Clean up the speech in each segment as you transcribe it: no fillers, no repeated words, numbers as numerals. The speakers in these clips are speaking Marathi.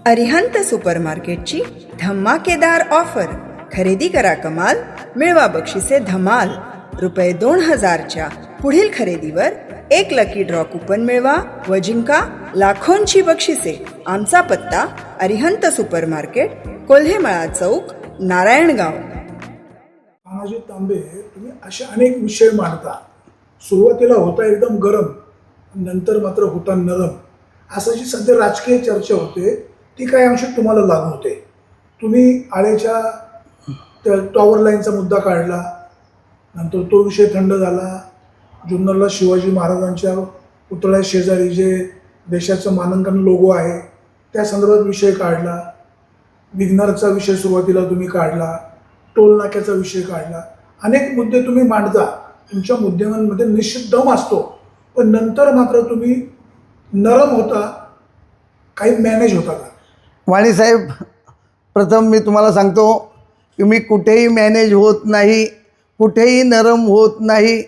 अरिहंत सुपरमार्केटची धमाकेदार ऑफर. खरेदी करा कमाल, मिळवा बक्षिसे धमाल. ₹2000च्या पुढील खरेदीवर एक लकी ड्रॉ कुपन मिळवा व जिंका लाखोंची बक्षिसे. आमचा पत्ता अरिहंत सुपरमार्केट, कोल्हेमळा चौक, नारायणगाव. तानाजी तांबे, तुम्ही असे अनेक विषय मांडता. सुरुवातीला होता एकदम गरम, नंतर मात्र होता नरम. असं जी सध्या राजकीय चर्चा होते ती काही अंशी तुम्हाला लागू होते. तुम्ही आळेच्या त्या टॉवर लाईनचा मुद्दा काढला, नंतर तो विषय थंड झाला. जुन्नरला शिवाजी महाराजांच्या पुतळ्या शेजारी जे देशाचं मानांकन लोगो आहे त्या संदर्भात विषय काढला. विघ्नरचा विषय सुरुवातीला तुम्ही काढला, टोल नाक्याचा विषय काढला. अनेक मुद्दे तुम्ही मांडता. तुमच्या मुद्द्यांमध्ये निश्चित दम असतो, पण नंतर मात्र तुम्ही नरम होता. काही मॅनेज होता का? वाणीसाहेब, प्रथम मी तुम्हाला सांगतो की मी कुठेही मॅनेज होत नाही, कुठेही नरम होत नाही.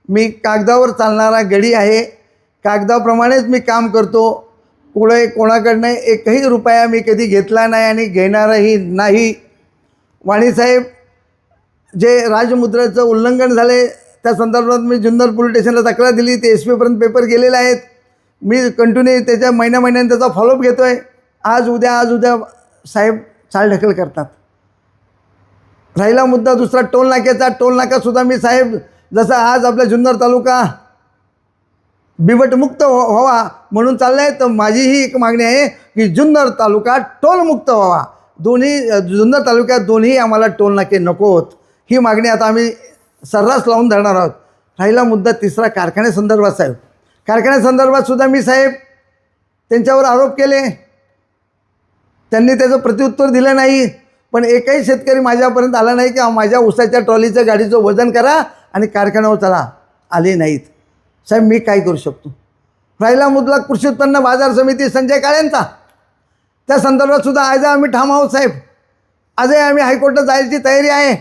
मी कागदावर चालणारा गडी आहे. कागदाप्रमाणेच मी काम करतो. कोणाकडनं एकही रुपया मी कधी घेतला नाही आणि घेणारही नाही. वाणीसाहेब, जे राजमुद्रेचं उल्लंघन झाले त्या संदर्भात मी जुन्नर पोलीस स्टेशनला तक्रार दिली. ते SP पर्यंत पेपर गेलेले आहेत. मी कंटिन्यू त्याच्या महिन्याने त्याचा फॉलोअप घेतो आहे. आज उद्या साहेब चालढकल करतात. राहिला मुद्दा दुसरा टोल नाक्याचा. टोल नाकासुद्धा मी साहेब, जसं आज आपला जुन्नर तालुका बिबटमुक्त व्हावा म्हणून चाललं आहे, तर माझीही एक मागणी आहे की जुन्नर तालुका टोलमुक्त व्हावा. जुन्नर तालुक्यात दोन्ही आम्हाला टोल नाके नको होत. ही मागणी आता आम्ही सर्रास लावून धरणार आहोत. राहिला मुद्दा तिसरा कारखान्यासंदर्भात. साहेब, कारखान्यासंदर्भातसुद्धा मी साहेब त्यांच्यावर आरोप केले. त्यांनी त्याचं प्रत्युत्तर दिलं नाही. पण एकही शेतकरी माझ्यापर्यंत आला नाही की माझ्या ऊसाच्या ट्रॉलीचं गाडीचं वजन करा आणि कारखान्यावर चला. आले नाहीत. साहेब, मी काय करू शकतो? राहिला मुद्दा कृषी उत्पन्न बाजार समिती संजय काळेंचा. त्या संदर्भातसुद्धा आज आम्ही ठाम आहोत साहेब. आजही आम्ही हायकोर्टात जायची तयारी आहे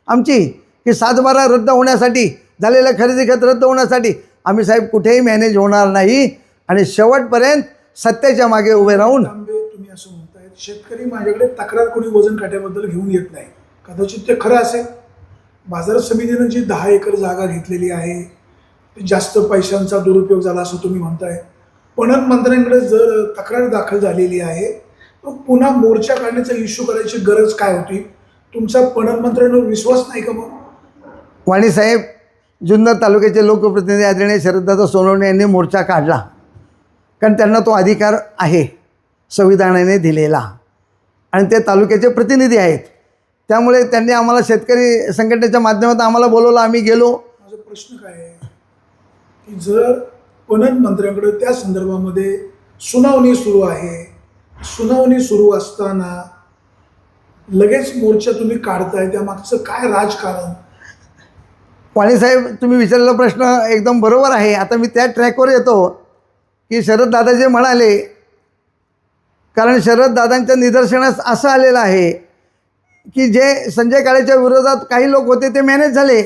आमची की 7/12 रद्द होण्यासाठी, झालेलं खरेदी खत रद्द होण्यासाठी. आम्ही साहेब कुठेही मॅनेज होणार नाही आणि शेवटपर्यंत सत्याच्या मागे उभे राहून. तुम्ही असं म्हणताय शेतकरी माझ्याकडे तक्रार कोणी वजन काट्याबद्दल घेऊन येत नाही. कदाचित ते खरं असेल. बाजार समितीनं जी 10 एकर जागा घेतलेली आहे ती जास्त पैशांचा दुरुपयोग झाला असं तुम्ही म्हणताय. पणन मंत्र्यांकडे जर तक्रार दाखल झालेली आहे तर पुन्हा मोर्चा काढण्याचा इश्यू करायची गरज काय होती? तुमचा पणन मंत्र्यांवर विश्वास नाही का? मग वाणीसाहेब, जुन्नर तालुक्याचे लोकप्रतिनिधी आदरणीय शरददादा सोनवणे यांनी मोर्चा काढला, कारण त्यांना तो अधिकार आहे संविधानाने दिलेला आणि ते तालुक्याचे प्रतिनिधी आहेत. त्यामुळे त्यांनी आम्हाला शेतकरी संघटनेच्या माध्यमातून आम्हाला बोलवलं. आम्ही गेलो. माझा प्रश्न काय आहे की जर पणन मंत्र्यांकडे त्या संदर्भामध्ये सुनावणी सुरू आहे, सुनावणी सुरू असताना लगेच मोर्चा तुम्ही काढताय, त्यामागचं काय राजकारण? वाणीसाहेब, तुम्ही विचारलेला प्रश्न एकदम बरोबर आहे. आता मी त्या ट्रॅकवर येतो की शरददादा जे म्हणाले, कारण शरददादांच्या निदर्शनास असं आलेलं आहे की जे संजय काळेच्या विरोधात काही लोक होते ते मॅनेज झाले.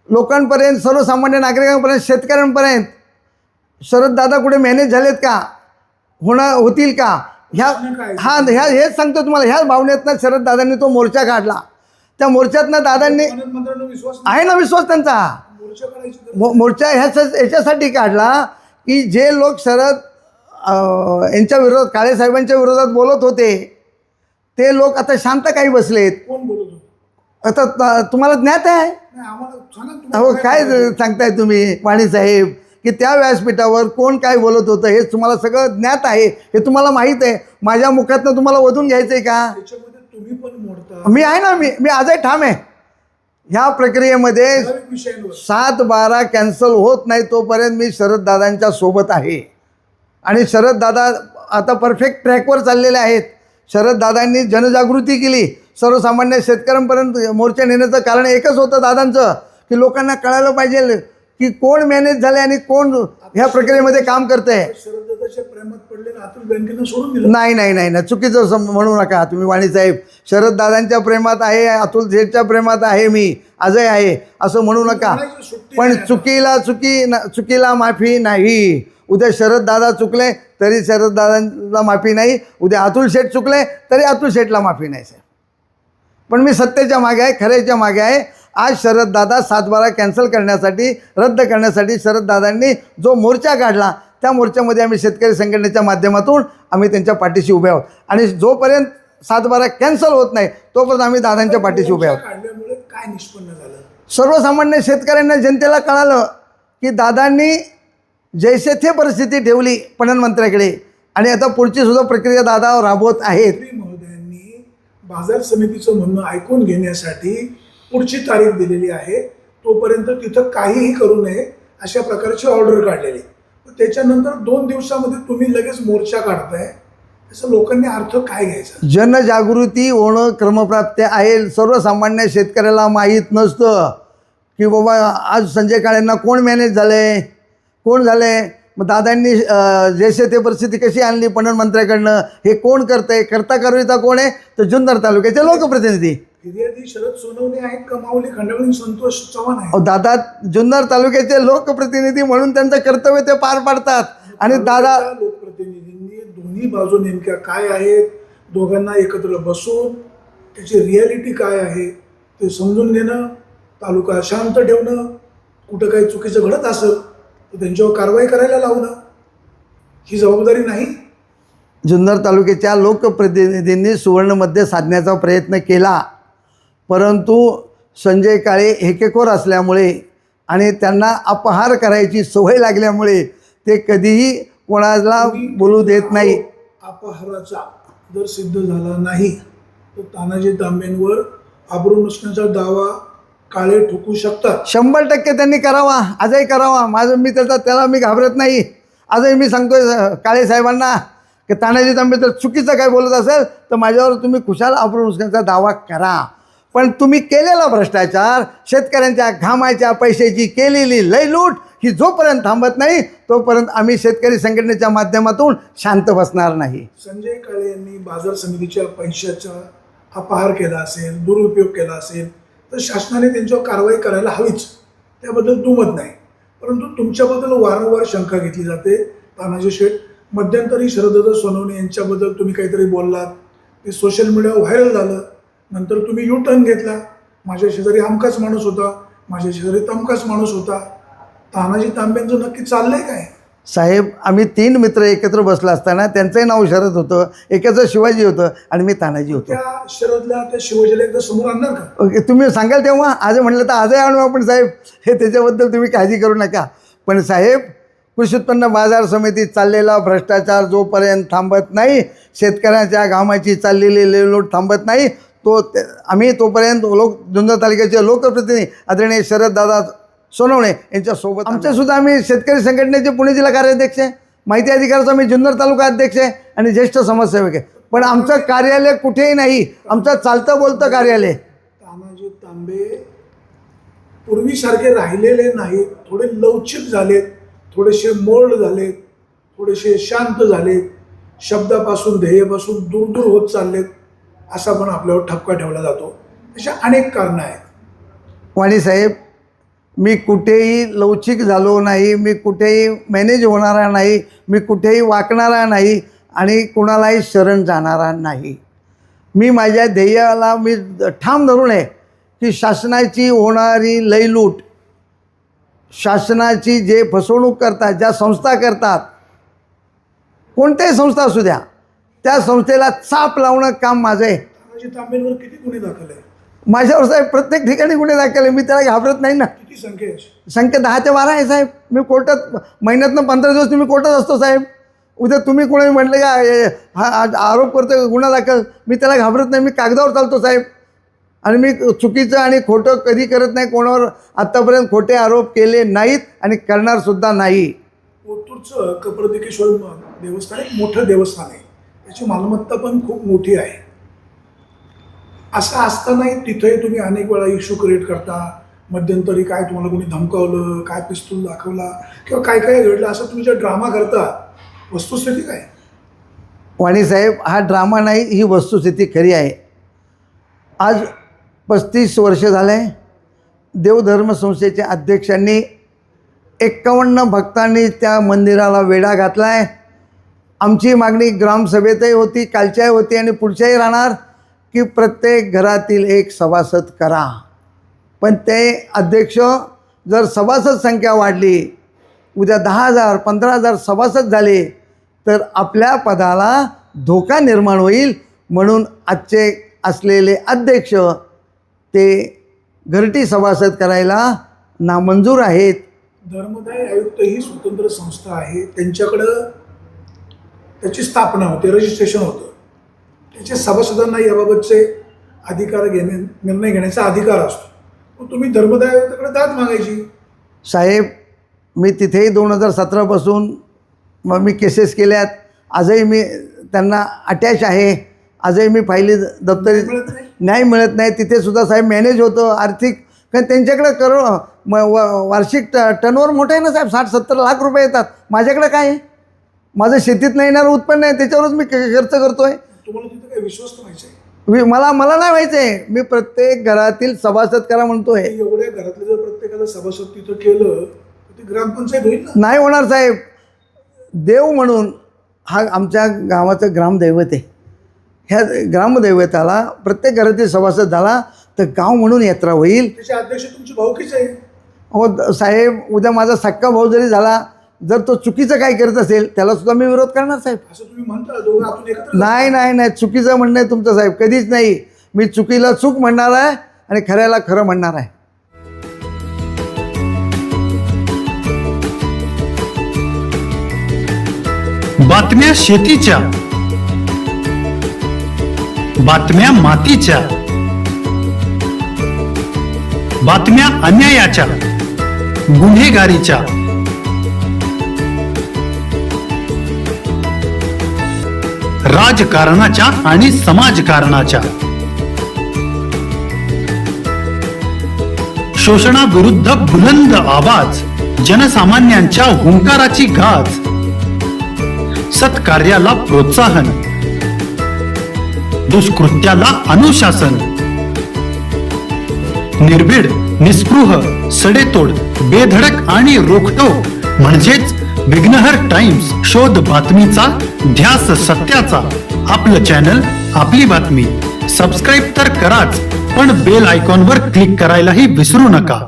लोकांपर्यंत, सर्वसामान्य नागरिकांपर्यंत, शेतकऱ्यांपर्यंत शरददादा कुठे मॅनेज झालेत का? होतील का? हेच सांगतो तुम्हाला. ह्याच भावनेतनं शरददादांनी तो मोर्चा काढला. त्या मोर्चातनं दादांनी आहे ना विश्वास त्यांचा. मोर्चा ह्याच्यासाठी काढला की जे लोक शरद यांच्या विरोधात, काळे साहेबांच्या विरोधात बोलत होते ते लोक आता शांत काही बसलेत. कोण बोलत होतं? आता तुम्हाला ज्ञात आहे. हो, काय सांगताय तुम्ही वाणीसाहेब की त्या व्यासपीठावर कोण काय बोलत होतं हे तुम्हाला सगळं ज्ञात आहे. हे तुम्हाला माहीत आहे. माझ्या मुखातनं तुम्हाला ओढून घ्यायचं आहे का? तुम्ही पण मोडता. मी आहे ना. मी आजही ठाम आहे. ह्या प्रक्रियेमध्ये 7/12 कॅन्सल होत नाही तोपर्यंत मी शरददादांच्या सोबत आहे. आणि शरददादा आता परफेक्ट ट्रॅकवर चाललेले आहेत. शरददादांनी जनजागृती केली. सर्वसामान्य शेतकऱ्यांपर्यंत मोर्चा नेण्याचं कारण एकच होतं दादांचं की लोकांना कळायला पाहिजे की कोण मॅनेज झाले आणि कोण ह्या प्रक्रियेमध्ये काम करत आहे. शरददादाच्या प्रेमात पडले ना, अतुल बेनकेनं सोडून दिलं. नाही, चुकीचं म्हणू नका तुम्ही वाणीसाहेब. शरददादांच्या प्रेमात आहे, अतुल शेठच्या प्रेमात आहे, मी आजही आहे असं म्हणू नका. पण चुकीला माफी नाही. उद्या शरद दादा चुकले तरी शरद दादांना माफी नाही, उद्या अतुल शेठ चुकले तरी अतुल शेठला माफी नाही साहेब. पण मी सत्तेच्या मागे आहे, खऱ्याच्या मागे आहे. आज शरद दादा 7/12 कॅन्सल करण्यासाठी, रद्द करण्यासाठी शरद दादांनी जो मोर्चा काढला त्या मोर्चामध्ये आम्ही शेतकरी संघटनेच्या माध्यमातून आम्ही त्यांच्या पाठीशी उभे आहोत. आणि जोपर्यंत 7/12 कॅन्सल होत नाही तोपर्यंत आम्ही दादांच्या पाठीशी उभे आहोत. काढल्यामुळे काय निष्पन्न झालं? सर्वसामान्य शेतकऱ्यांना, जनतेला कळालं की दादांनी जैसे थे परिस्थिती ठेवली पणन मंत्र्याकडे आणि आता पुढची सुद्धा प्रक्रिया दादा राबवत आहेत. मंत्री महोदयांनी बाजार समितीचं म्हणणं ऐकून घेण्यासाठी पुढची तारीख दिलेली आहे, तोपर्यंत तिथं काहीही करू नये अशा प्रकारची ऑर्डर काढलेली. त्याच्यानंतर 2 दिवसामध्ये तुम्ही लगेच मोर्चा काढताय, त्याचा लोकांनी अर्थ काय घ्यायचा? जनजागृती होणं क्रमप्राप्त आहे. सर्वसामान्य शेतकऱ्याला माहीत नसतं की बाबा आज संजय काळेंना कोण मॅनेज झाले, कोण झाले. मग दादांनी जैसे ते परिस्थिती कशी आणली पणन मंत्र्याकडनं, हे कोण करतंय, करता कोण आहे? तर जुन्नर तालुक्याचे लोकप्रतिनिधी. फिर्यादी शरद सोनवणे आहेत का माऊली खंडागळे संतोष चव्हाण आहे? दादा जुन्नर तालुक्याचे लोकप्रतिनिधी म्हणून त्यांचं कर्तव्य ते पार पाडतात. आणि दादा लोकप्रतिनिधींनी दोन्ही बाजू नेमक्या काय आहेत, दोघांना एकत्र बसून त्याची रियालिटी काय आहे ते समजून घेणं, तालुका शांत ठेवणं, कुठं काही चुकीचं घडत असेल तर त्यांच्यावर कारवाई करायला लावणं, ही जबाबदारी नाही? जुन्नर तालुक्याच्या लोकप्रतिनिधींनी सुवर्णमध्ये साधण्याचा प्रयत्न केला, परंतु संजय काळे हेकेखोर असल्यामुळे आणि त्यांना अपहार करायची सवय लागल्यामुळे ते कधीही कोणाला बोलू देत नाही. अपहाराचा जर सिद्ध झाला नाही तर तानाजी तांबेंवर आबरू नुसण्याचा दावा काळे ठोकू शकतात. 100% त्यांनी करावा, आजही करावा. त्याला मी घाबरत नाही. आजही मी सांगतोय काळे साहेबांना की तानाजी तांबे जर चुकीचं काय बोलत असेल तर माझ्यावर तुम्ही खुशाल आबरू नुसण्याचा दावा करा. पण तुम्ही केलेला भ्रष्टाचार, शेतकऱ्यांच्या घामाच्या पैशाची केलेली लयलूट ही जोपर्यंत थांबत नाही तोपर्यंत आम्ही शेतकरी संघटनेच्या माध्यमातून शांत बसणार नाही. संजय काळे यांनी बाजार समितीच्या पैशाचा अपहार केला असेल, दुरुपयोग केला असेल तर शासनाने त्यांच्यावर कारवाई करायला हवीच, त्याबद्दल दुमत नाही. परंतु तुमच्याबद्दल वारंवार शंका घेतली जाते. तानाजी शेठ, मध्यंतरी शरददादा सोनवणे यांच्याबद्दल तुम्ही काहीतरी बोललात, ते सोशल मीडियावर व्हायरल झालं. नंतर तुम्ही यू टर्न घेतला, माझ्या शेजारी अमकाच माणूस होता, माझ्या शेजारी तमकाच माणूस होता. तानाजी तांब्यांचं नक्की चाललंय काय? साहेब, आम्ही 3 मित्र एकत्र बसला असताना त्यांचंही नाव शरद होतं, एकाचं शिवाजी होतं आणि मी तानाजी होतो. त्या शरदला त्या शिवाजीला एकदा समोर आणणार का? ओके, तुम्ही सांगाल तेव्हा. आज म्हटलं तर आजही आणू आपण साहेब, हे त्याच्याबद्दल तुम्ही काळजी करू नका. पण साहेब, कृषी उत्पन्न बाजार समितीत चाललेला भ्रष्टाचार जोपर्यंत थांबत नाही, शेतकऱ्यांच्या घामाची चाललेली लेवलूट थांबत नाही, आम्ही तोपर्यंत जुन्नर तालुक्याचे लोकप्रतिनिधी आदरणीय शरददादा सोनवणे यांच्यासोबत आमच्यासुद्धा आम्ही शेतकरी संघटनेचे पुणे जिल्हा कार्याध्यक्ष आहे, माहिती अधिकाराचा मी जुन्नर तालुका अध्यक्ष आहे आणि ज्येष्ठ समाजसेवक आहे. पण आमचं कार्यालय कुठेही नाही, आमचं चालतं बोलतं कार्यालय. तानाजी तांबे पूर्वीसारखे राहिलेले नाहीत, थोडे लवचिक झालेत, थोडेसे मोल्ड झालेत, थोडेसे शांत झालेत, शब्दापासून ध्येयापासून दूर होत चाललेत, असा पण आपल्यावर ठपका ठेवला जातो. अशा अनेक कारणं आहेत. वाणी साहेब, मी कुठेही लवचिक झालो नाही, मी कुठेही मॅनेज होणारा नाही, मी कुठेही वाकणारा नाही आणि कुणालाही शरण जाणारा नाही. मी माझ्या ध्येयाला मी ठाम धरून आहे की शासनाची होणारी लयलूट, शासनाची जे फसवणूक करतात, ज्या संस्था करतात, कोणत्याही संस्था असू द्या, त्या संस्थेला चाप लावणं काम माझं आहे. तानाजी तांबेंवर किती गुन्हे दाखल आहे? माझ्यावर साहेब प्रत्येक ठिकाणी गुन्हे दाखल आहे. मी त्याला घाबरत नाही ना. किती संख्या आहे? संख्या 10 ते 12 आहे साहेब. मी कोर्टात महिन्यातनं 15 दिवस तुम्ही कोर्टात असतो साहेब. उद्या तुम्ही कोणी म्हटलं का हा आरोप करतो गुन्हा दाखल, मी त्याला घाबरत नाही. मी कागदावर चालतो साहेब आणि मी चुकीचं आणि खोटं कधी करत नाही. कोणावर आत्तापर्यंत खोटे आरोप केले नाहीत आणि करणारसुद्धा नाही. ओतूरचं कप्रदिकेश्वर देवस्थान एक मोठं देवस्थान आहे, त्याची मालमत्ता पण खूप मोठी आहे. असं असतानाही तिथे तुम्ही अनेक वेळा इश्यू क्रिएट करता. मध्यंतरी काय तुम्हाला कोणी धमकावलं, काय पिस्तूल दाखवला किंवा काय काय घडलं असं तुम्ही जे ड्रामा करता, वस्तुस्थिती काय? वाणी साहेब, हा ड्रामा नाही, ही वस्तुस्थिती खरी आहे. आज 35 वर्ष झाले देवधर्म संस्थेच्या अध्यक्षांनी 51 भक्तांनी त्या मंदिराला वेढा घातला आहे. आमची मागणी ग्रामसभेतही होती, कालच्याही होती आणि पुढच्याही राहणार की प्रत्येक घरातील एक सभासद करा. पण ते अध्यक्ष जर सभासद संख्या वाढली, उद्या 10,000 15,000 सभासद झाले तर आपल्या पदाला धोका निर्माण होईल. म्हणून आजचे असलेले अध्यक्ष ते घरटी सभासद करायला नामंजूर आहेत. धर्मदाय आयुक्त ही स्वतंत्र संस्था आहे. त्यांच्याकडं त्याची स्थापना होते, रजिस्ट्रेशन होतं. त्याच्या सभासदांना याबाबतचे निर्णय घेण्याचा अधिकार असतो. मग तुम्ही धर्मदाय आयुक्ताकडे दाद मागायची. साहेब, मी तिथेही 2017पासून मग मी केसेस केल्यात. आजही मी त्यांना अटॅच आहे. आजही मी फायली दप्तरी मिळत नाही. नाही मिळत नाही. तिथे सुद्धा साहेब मॅनेज होतं आर्थिक. कारण त्यांच्याकडे वार्षिक टर्नओव्हर मोठं आहे ना साहेब, 60-70 लाख रुपये येतात. माझ्याकडे काय आहे? माझं शेतीत नाही येणारं उत्पन्न आहे, त्याच्यावरच मी खर्च करतो आहे. तुम्हाला तिथे काही विश्वस्त व्हायचं आहे? मला नाही व्हायचं आहे. मी प्रत्येक घरातील सभासद करा म्हणतो आहे. एवढ्या घरातले जर प्रत्येकाला सभासद तिथं केलं तर ती ग्रामपंचायत होईल ना. नाही होणार साहेब. देव म्हणून हा आमच्या गावाचं ग्रामदैवत आहे. ह्या ग्रामदैवताला प्रत्येक घरातील सभासद झाला तर गाव म्हणून यात्रा होईल. त्याचे अध्यक्ष तुमची भाऊकीच आहे. हो साहेब, उद्या माझा सक्का भाऊ जरी झाला, जर तो चुकीचं काय करत असेल त्याला सुद्धा मी विरोध करणार साहेब. असं तुम्ही म्हणता दोघं आपण एकत्र. नाही, चुकीचं म्हणणं आहे तुमचं साहेब, कधीच नाही. मी चुकीला चूक म्हणणार आहे आणि खऱ्याला खरं म्हणणार आहे. बातम्या शेतीच्या, बातम्या मातीच्या, बातम्या अन्यायाच्या, गुन्हेगारीच्या, राजकारणाच्या आणि समाजकारणाच्या, शोषणाविरुद्ध बुलंद आवाज, जनसामान्यांच्या हुंकाराची गाज, सत्कार्याला प्रोत्साहन, दुष्कृत्याला अनुशासन, निर्भीड, निस्पृह, सडेतोड, बेधडक आणि रोखठोक म्हणजेच विघ्नहर टाइम्स. शोध बातमीचा, ध्यास सत्याचा. आपलं चॅनल, आपली बातमी. सबस्क्राईब तर कराच, पण बेल आयकॉनवर क्लिक करायलाही विसरू नका.